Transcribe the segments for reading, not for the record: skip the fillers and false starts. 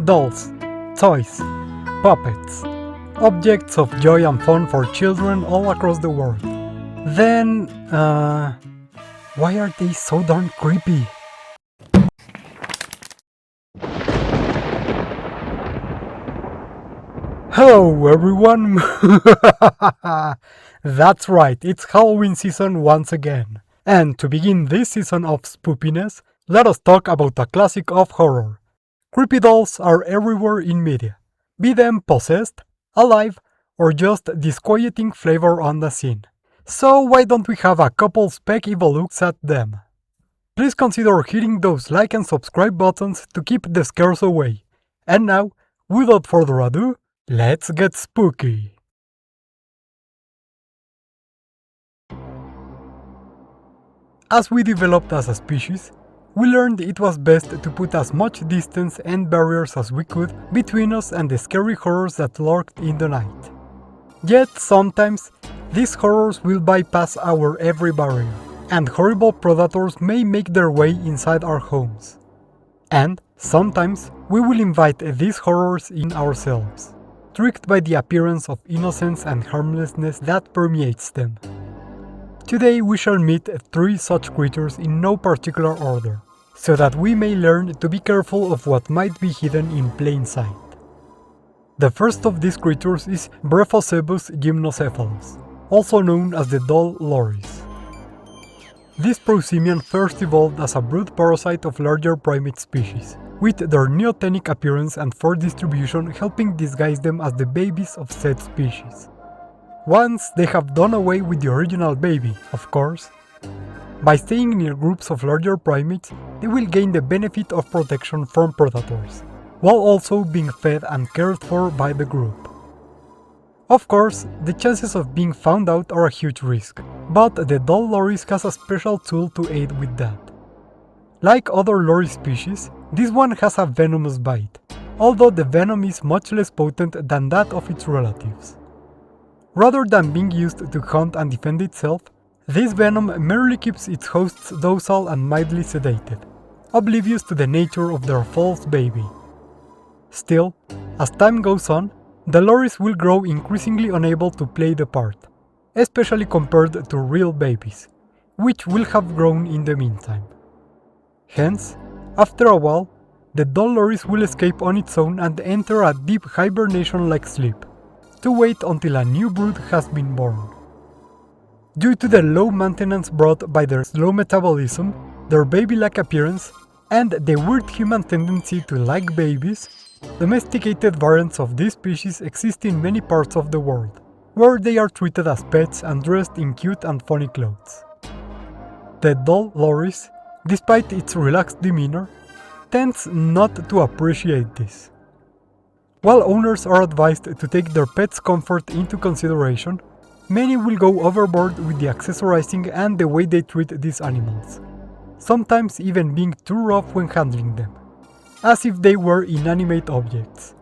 Dolls, toys, puppets, objects of joy and fun for children all across the world. Then, why are they so darn creepy? Hello everyone! That's right, it's Halloween season once again. And to begin this season of spoopiness, let us talk about a classic of horror. Creepy dolls are everywhere in media, be them possessed, alive, or just disquieting flavor on the scene. So why don't we have a couple spec-evil looks at them? Please consider hitting those like and subscribe buttons to keep the scares away. And now, without further ado, let's get spooky! As we developed as a species, we learned it was best to put as much distance and barriers as we could between us and the scary horrors that lurked in the night. Yet sometimes, these horrors will bypass our every barrier, and horrible predators may make their way inside our homes. And sometimes, we will invite these horrors in ourselves, tricked by the appearance of innocence and harmlessness that permeates them. Today we shall meet 3 such creatures in no particular order, so that we may learn to be careful of what might be hidden in plain sight. The first of these creatures is Brephocebus gymnocephalus, also known as the doll loris. This prosimian first evolved as a brood parasite of larger primate species, with their neotenic appearance and fur distribution helping disguise them as the babies of said species. Once they have done away with the original baby, of course. By staying near groups of larger primates, they will gain the benefit of protection from predators, while also being fed and cared for by the group. Of course, the chances of being found out are a huge risk, but the doll loris has a special tool to aid with that. Like other loris species, this one has a venomous bite, although the venom is much less potent than that of its relatives. Rather than being used to hunt and defend itself, this venom merely keeps its hosts docile and mildly sedated, oblivious to the nature of their false baby. Still, as time goes on, the loris will grow increasingly unable to play the part, especially compared to real babies, which will have grown in the meantime. Hence, after a while, the doll loris will escape on its own and enter a deep hibernation-like sleep, to wait until a new brood has been born. Due to the low maintenance brought by their slow metabolism, their baby-like appearance, and the weird human tendency to like babies, domesticated variants of this species exist in many parts of the world, where they are treated as pets and dressed in cute and funny clothes. The doll loris, despite its relaxed demeanor, tends not to appreciate this. While owners are advised to take their pet's comfort into consideration, many will go overboard with the accessorizing and the way they treat these animals, sometimes even being too rough when handling them, as if they were inanimate objects.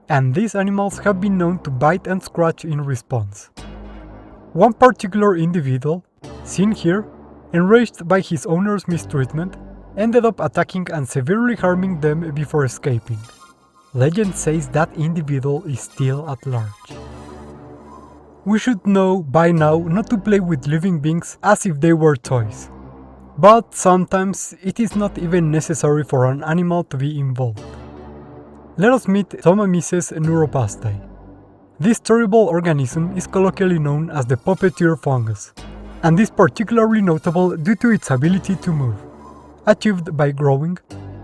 And these animals have been known to bite and scratch in response. One particular individual, seen here, enraged by his owner's mistreatment, ended up attacking and severely harming them before escaping. Legend says that individual is still at large. We should know by now not to play with living beings as if they were toys. But sometimes it is not even necessary for an animal to be involved. Let us meet Tomamises neuropastae. This terrible organism is colloquially known as the puppeteer fungus, and is particularly notable due to its ability to move, achieved by growing,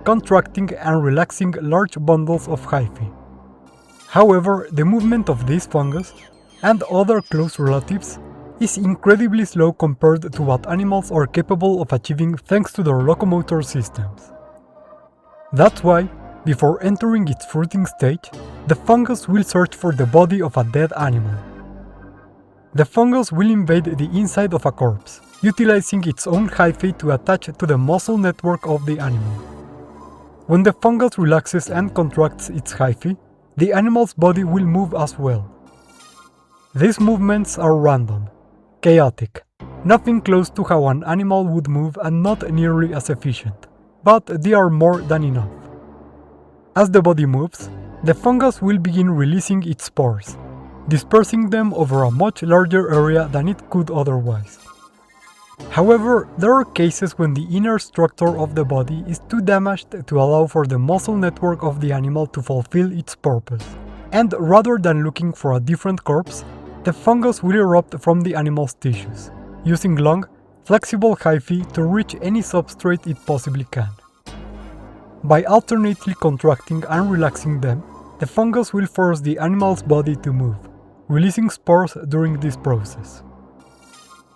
contracting and relaxing large bundles of hyphae. However, the movement of this fungus, and other close relatives, is incredibly slow compared to what animals are capable of achieving thanks to their locomotor systems. That's why, before entering its fruiting stage, the fungus will search for the body of a dead animal. The fungus will invade the inside of a corpse, utilizing its own hyphae to attach to the muscle network of the animal. When the fungus relaxes and contracts its hyphae, the animal's body will move as well. These movements are random, chaotic, nothing close to how an animal would move and not nearly as efficient, but they are more than enough. As the body moves, the fungus will begin releasing its spores, dispersing them over a much larger area than it could otherwise. However, there are cases when the inner structure of the body is too damaged to allow for the muscle network of the animal to fulfill its purpose. And rather than looking for a different corpse, the fungus will erupt from the animal's tissues, using long, flexible hyphae to reach any substrate it possibly can. By alternately contracting and relaxing them, the fungus will force the animal's body to move, releasing spores during this process.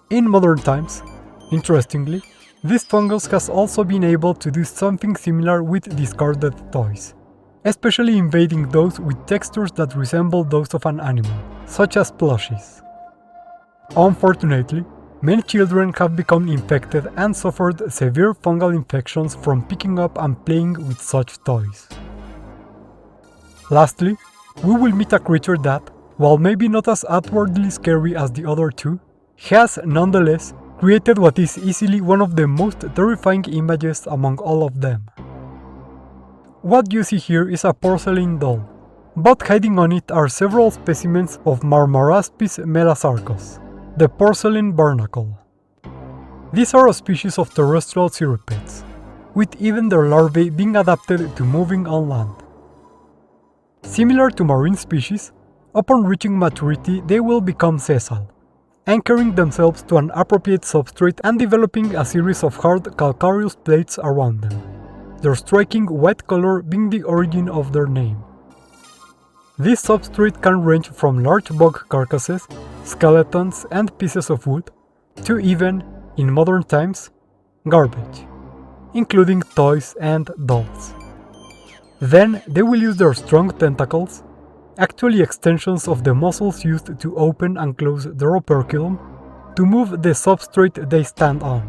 In modern times, interestingly, this fungus has also been able to do something similar with discarded toys, especially invading those with textures that resemble those of an animal, such as plushies. Unfortunately, many children have become infected and suffered severe fungal infections from picking up and playing with such toys. Lastly, we will meet a creature that, while maybe not as outwardly scary as the other two, has nonetheless created what is easily one of the most terrifying images among all of them. What you see here is a porcelain doll, but hiding on it are several specimens of Marmaraspis melasarcos, the porcelain barnacle. These are a species of terrestrial cirripedes, with even their larvae being adapted to moving on land. Similar to marine species, upon reaching maturity they will become sessile, anchoring themselves to an appropriate substrate and developing a series of hard calcareous plates around them, their striking white color being the origin of their name. This substrate can range from large bug carcasses, skeletons, and pieces of wood, to even, in modern times, garbage, including toys and dolls. Then they will use their strong tentacles, actually extensions of the muscles used to open and close their operculum, to move the substrate they stand on.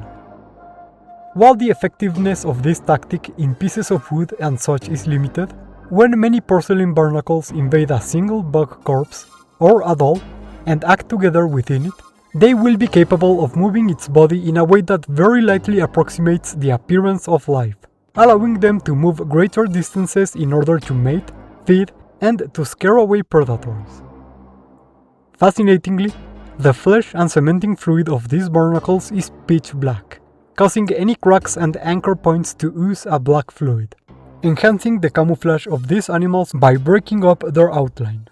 While the effectiveness of this tactic in pieces of wood and such is limited, when many porcelain barnacles invade a single bug corpse, or a doll, and act together within it, they will be capable of moving its body in a way that very lightly approximates the appearance of life, allowing them to move greater distances in order to mate, feed, and to scare away predators. Fascinatingly, the flesh and cementing fluid of these barnacles is pitch black, causing any cracks and anchor points to ooze a black fluid, enhancing the camouflage of these animals by breaking up their outline.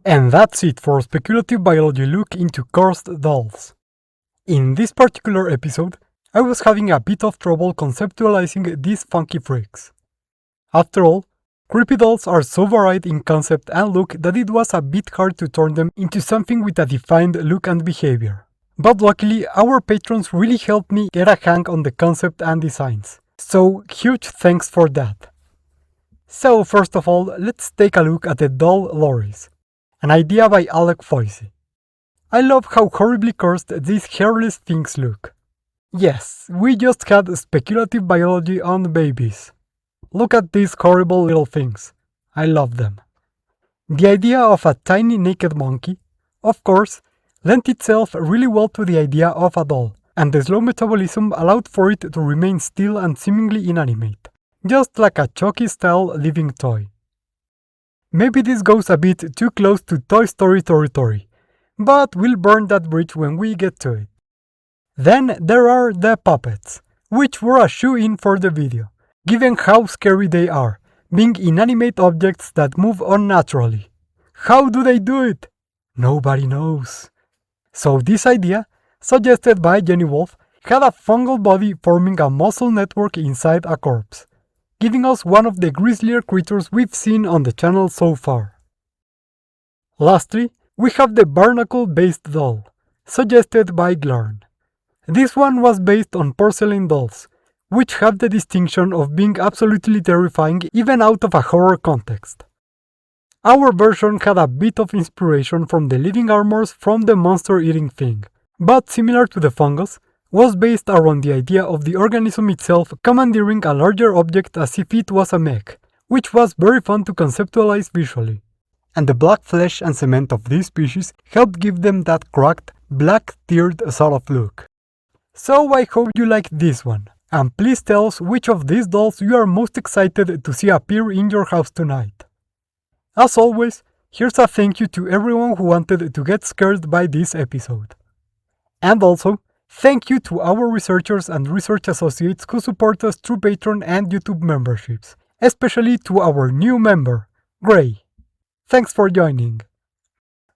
And that's it for Speculative Biology look into cursed dolls. In this particular episode, I was having a bit of trouble conceptualizing these funky freaks. After all, creepy dolls are so varied in concept and look that it was a bit hard to turn them into something with a defined look and behavior. But luckily, our patrons really helped me get a hang on the concept and designs, so huge thanks for that. So first of all, let's take a look at the doll Loris, an idea by Alec Foisey. I love how horribly cursed these hairless things look. Yes, we just had speculative biology on babies. Look at these horrible little things. I love them. The idea of a tiny naked monkey, of course, lent itself really well to the idea of a doll, and the slow metabolism allowed for it to remain still and seemingly inanimate, just like a Chucky-style living toy. Maybe this goes a bit too close to Toy Story territory, but we'll burn that bridge when we get to it. Then there are the puppets, which were a shoe-in for the video, given how scary they are, being inanimate objects that move unnaturally. How do they do it? Nobody knows. So this idea, suggested by Jenny Wolf, had a fungal body forming a muscle network inside a corpse, giving us one of the grislier creatures we've seen on the channel so far. Lastly, we have the barnacle-based doll, suggested by Glarn. This one was based on porcelain dolls, which have the distinction of being absolutely terrifying even out of a horror context. Our version had a bit of inspiration from the living armors from the monster-eating thing, but similar to the fungus, was based around the idea of the organism itself commandeering a larger object as if it was a mech, which was very fun to conceptualize visually. And the black flesh and cement of this species helped give them that cracked, black-tiered sort of look. So I hope you liked this one. And please tell us which of these dolls you are most excited to see appear in your house tonight. As always, here's a thank you to everyone who wanted to get scared by this episode. And also, thank you to our researchers and research associates who support us through Patreon and YouTube memberships, especially to our new member, Gray. Thanks for joining.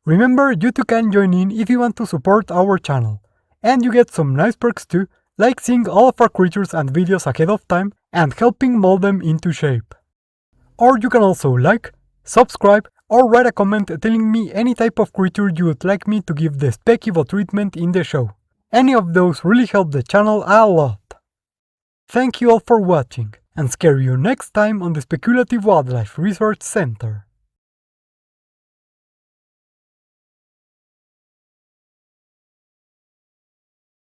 Remember, you too can join in if you want to support our channel, and you get some nice perks too, like seeing all of our creatures and videos ahead of time and helping mold them into shape. Or you can also like, subscribe, or write a comment telling me any type of creature you would like me to give the Spec-Evo treatment in the show. Any of those really help the channel a lot. Thank you all for watching, and scare you next time on the Speculative Wildlife Research Center.